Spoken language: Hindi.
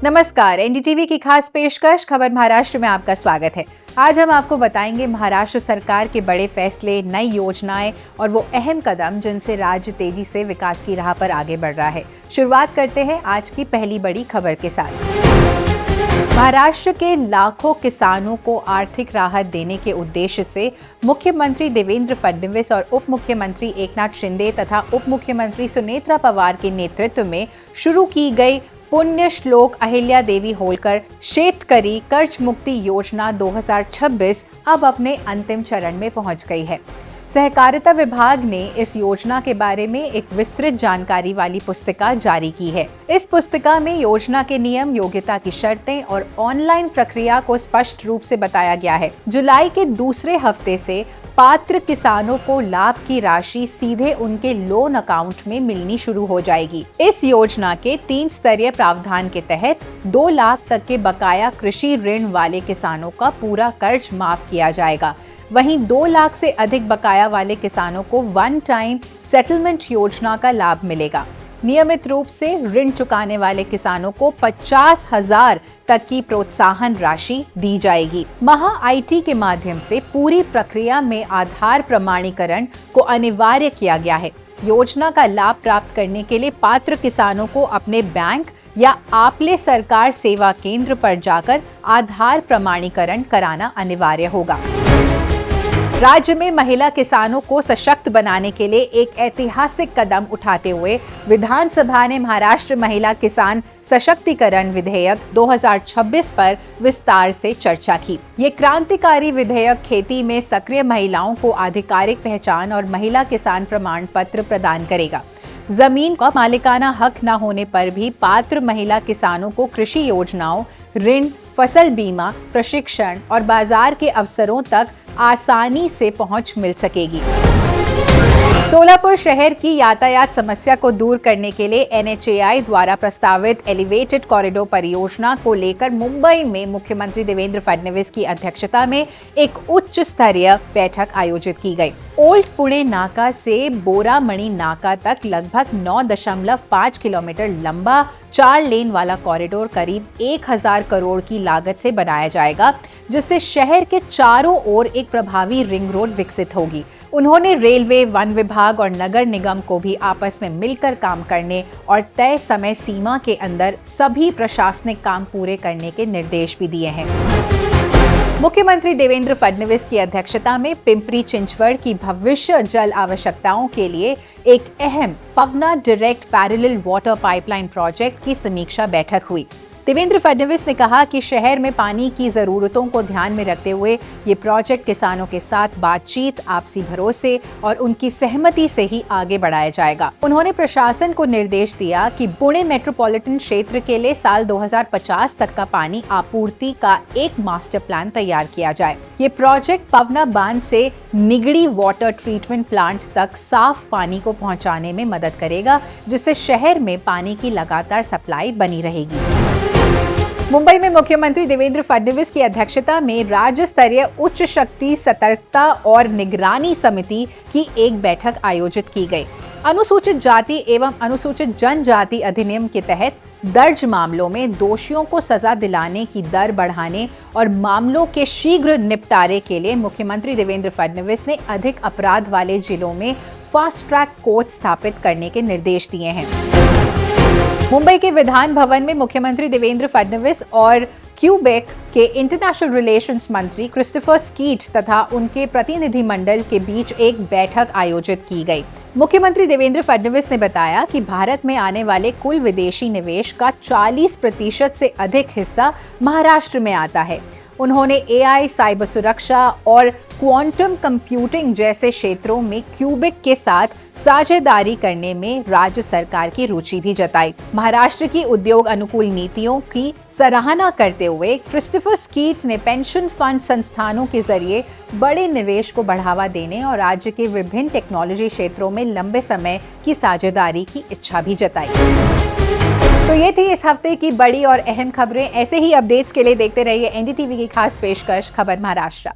नमस्कार, एनडीटीवी की खास पेशकश खबर महाराष्ट्र में आपका स्वागत है। आज हम आपको बताएंगे महाराष्ट्र सरकार के बड़े फैसले, नई योजनाएं और वो अहम कदम जिनसे राज्य तेजी से विकास की राह पर आगे बढ़ रहा है। शुरुआत करते हैं आज की पहली बड़ी खबर के साथ। महाराष्ट्र के लाखों किसानों को आर्थिक राहत देने के उद्देश्य से मुख्यमंत्री देवेंद्र फडणवीस और उप मुख्यमंत्री एकनाथ शिंदे तथा उप मुख्यमंत्री सुनेत्रा पवार के नेतृत्व में शुरू की गई पुण्य श्लोक अहिल्या देवी होलकर शेतकरी कर्ज मुक्ति योजना 2026 अब अपने अंतिम चरण में पहुंच गई है। सहकारिता विभाग ने इस योजना के बारे में एक विस्तृत जानकारी वाली पुस्तिका जारी की है। इस पुस्तिका में योजना के नियम, योग्यता की शर्तें और ऑनलाइन प्रक्रिया को स्पष्ट रूप से बताया गया है। जुलाई के दूसरे हफ्ते से पात्र किसानों को लाभ की राशि सीधे उनके लोन अकाउंट में मिलनी शुरू हो जाएगी। इस योजना के 3 स्तरीय प्रावधान के तहत 2 लाख तक के बकाया कृषि ऋण वाले किसानों का पूरा कर्ज माफ किया जाएगा। वहीं 2 लाख से अधिक बकाया वाले किसानों को वन टाइम सेटलमेंट योजना का लाभ मिलेगा। नियमित रूप से ऋण चुकाने वाले किसानों को 50,000 तक की प्रोत्साहन राशि दी जाएगी। महा आईटी के माध्यम से पूरी प्रक्रिया में आधार प्रमाणीकरण को अनिवार्य किया गया है। योजना का लाभ प्राप्त करने के लिए पात्र किसानों को अपने बैंक या आपले सरकार सेवा केंद्र पर जाकर आधार प्रमाणीकरण कराना अनिवार्य होगा। राज्य में महिला किसानों को सशक्त बनाने के लिए एक ऐतिहासिक कदम उठाते हुए विधानसभा ने महाराष्ट्र महिला किसान सशक्तिकरण विधेयक 2026 पर विस्तार से चर्चा की। ये क्रांतिकारी विधेयक खेती में सक्रिय महिलाओं को आधिकारिक पहचान और महिला किसान प्रमाण पत्र प्रदान करेगा। जमीन का मालिकाना हक न होने पर भी पात्र महिला किसानों को कृषि योजनाओं, ऋण, फसल बीमा, प्रशिक्षण और बाजार के अवसरों तक आसानी से पहुंच मिल सकेगी। सोलापुर शहर की यातायात समस्या को दूर करने के लिए NHAI द्वारा प्रस्तावित एलिवेटेड कॉरिडोर परियोजना को लेकर मुंबई में मुख्यमंत्री देवेंद्र फडणवीस की अध्यक्षता में एक उच्च स्तरीय बैठक आयोजित की गई। ओल्ड पुणे नाका से बोरामणि नाका तक लगभग 9.5 किलोमीटर लंबा 4 लेन वाला कॉरिडोर करीब 1000 करोड़ की लागत से बनाया जाएगा, जिससे शहर के चारों ओर एक प्रभावी रिंग रोड विकसित होगी। उन्होंने रेलवे, वन विभाग और नगर निगम को भी आपस में मिलकर काम करने और तय समय सीमा के अंदर सभी प्रशासनिक काम पूरे करने के निर्देश भी दिए हैं। मुख्यमंत्री देवेंद्र फडणवीस की अध्यक्षता में पिंपरी चिंचवड़ की भविष्य जल आवश्यकताओं के लिए एक अहम Pavana direct parallel water pipeline project की समीक्षा बैठक हुई। देवेंद्र फडणवीस ने कहा कि शहर में पानी की जरूरतों को ध्यान में रखते हुए ये प्रोजेक्ट किसानों के साथ बातचीत, आपसी भरोसे और उनकी सहमति से ही आगे बढ़ाया जाएगा। उन्होंने प्रशासन को निर्देश दिया कि पुणे मेट्रोपॉलिटन क्षेत्र के लिए साल 2050 तक का पानी आपूर्ति का एक मास्टर प्लान तैयार किया जाए। ये प्रोजेक्ट पवना बांध से निगड़ी वाटर ट्रीटमेंट प्लांट तक साफ पानी को पहुंचाने में मदद करेगा, जिससे शहर में पानी की लगातार सप्लाई बनी रहेगी। मुंबई में मुख्यमंत्री देवेंद्र फडणवीस की अध्यक्षता में राज्य स्तरीय उच्च शक्ति सतर्कता और निगरानी समिति की एक बैठक आयोजित की गई। अनुसूचित जाति एवं अनुसूचित जनजाति अधिनियम के तहत दर्ज मामलों में दोषियों को सजा दिलाने की दर बढ़ाने और मामलों के शीघ्र निपटारे के लिए मुख्यमंत्री देवेंद्र फडणवीस ने अधिक अपराध वाले जिलों में फास्ट ट्रैक कोर्ट स्थापित करने के निर्देश दिए हैं। मुंबई के विधान भवन में मुख्यमंत्री देवेंद्र फडणवीस और क्यूबेक के इंटरनेशनल रिलेशंस मंत्री क्रिस्टोफर स्कीट तथा उनके प्रतिनिधिमंडल के बीच एक बैठक आयोजित की गई। मुख्यमंत्री देवेंद्र फडणवीस ने बताया कि भारत में आने वाले कुल विदेशी निवेश का 40% से अधिक हिस्सा महाराष्ट्र में आता है। उन्होंने AI, साइबर सुरक्षा और क्वांटम कंप्यूटिंग जैसे क्षेत्रों में क्यूबिक के साथ साझेदारी करने में राज्य सरकार की रुचि भी जताई। महाराष्ट्र की उद्योग अनुकूल नीतियों की सराहना करते हुए क्रिस्टोफर स्कीट ने पेंशन फंड संस्थानों के जरिए बड़े निवेश को बढ़ावा देने और राज्य के विभिन्न टेक्नोलॉजी क्षेत्रों में लंबे समय की साझेदारी की इच्छा भी जताई। तो ये थी इस हफ्ते की बड़ी और अहम खबरें। ऐसे ही अपडेट्स के लिए देखते रहिए एनडीटीवी की खास पेशकश खबर महाराष्ट्र।